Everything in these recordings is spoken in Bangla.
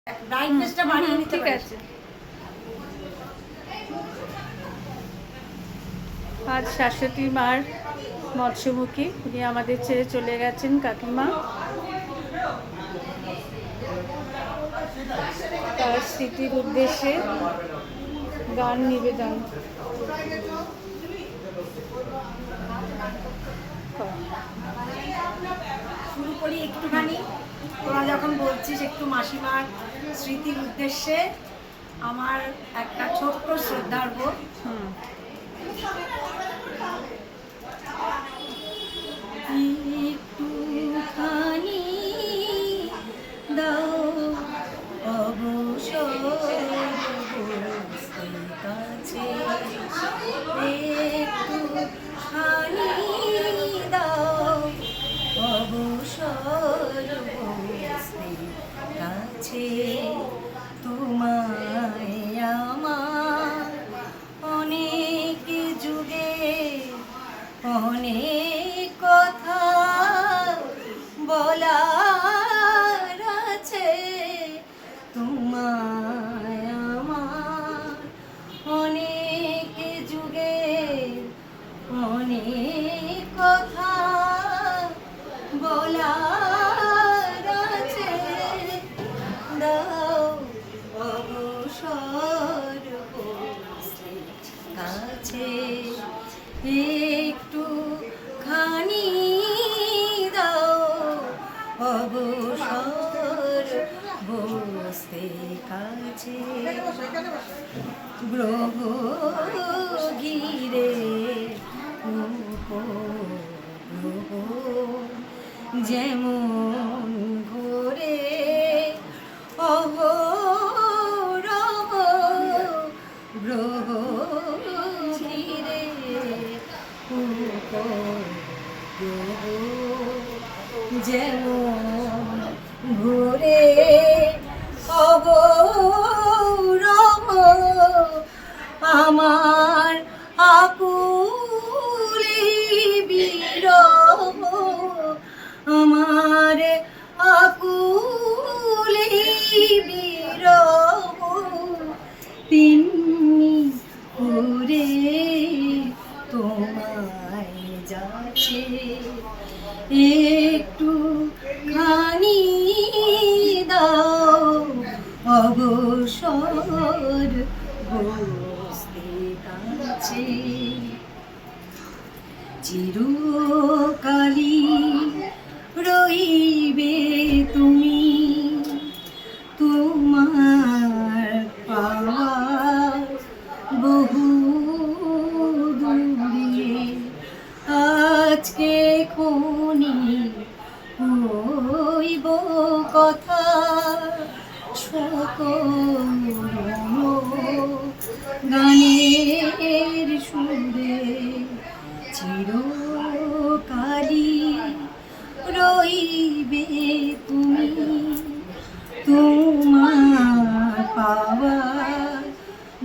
ব্রাইটনেসটা বাড়িয়ে নিতে ঠিক পারিস। আছে। আজ শাশ্বতী মার মৎস্যমুখী, উনি আমাদের ছেড়ে চলে গেছেন কাকিমা। তার স্মৃতির উদ্দেশ্যে গান নিবেদন। শুরু করি একটুখানি, তোরা যখন বলছিস একটু মাসিমার স্মৃতির উদ্দেশ্যে আমার একটা ছোট্ট শ্রদ্ধার্ঘ। একটুখানি দাও অবসর বসতে কাছে, একটুখানি দাও অবসর বসতে কাছে, তোমায় আমার অনেক যুগে অনেক কথা বলার আছে, তোমায় আমার অনেক যুগে অনেক কথা বলার আছে, দাও অবসর বসতে কাছে, একটু খানি দাও অবসর বসতে কাছে, গ্রহ ঘিরে উপগ্রহ যেমন ঘোরে অহরহ, গ্রহ ঘিরে উপগ্রহ যেমন ঘোরে অহরহ, আমার আকুলি বিরহ, আমার আকুলি বিরহ, তিন্নি করে তোমায় যাচ্ছে, একটু খানি দাও অবসর বসতে কাছে, চিরকালই রইবে তুমি তোমার পাওয়া বহু দূরে, আজকে খনি হইব কথা সকল গানের সুরে, চিরকালই রইবে তুমি তোমার পাওয়া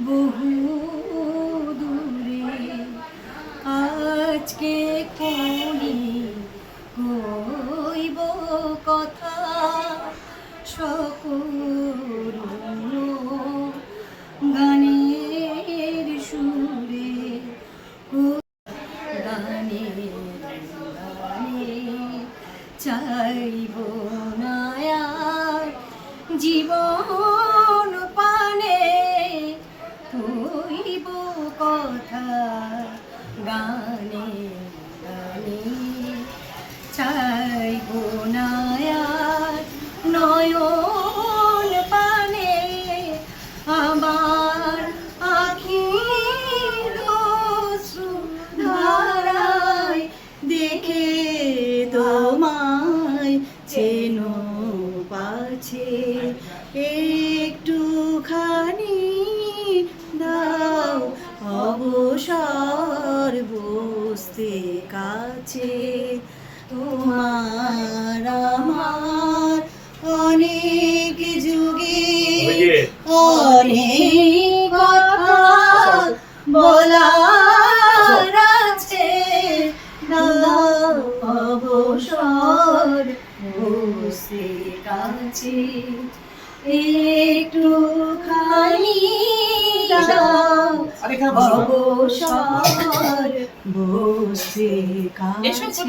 বহু দূরে, আজকে খনি কইব কথা সকল গানের সুরে, গানে গানে চাইব না আর জীবন পানে, কইব কথা গানে গানে, চাইব না আর নয়ন পানে, আমার আখির অশ্রু ধারায় দেখে তোমায় চেন পাছে, একটুখানি দাও অবসর বসতে কাছে, তোমার আমার অনেক যুগে অনেক কথা বলার আছে, দাও অবসর বসতে কাছে, একটুখানি দাও অবসর বসে কাছে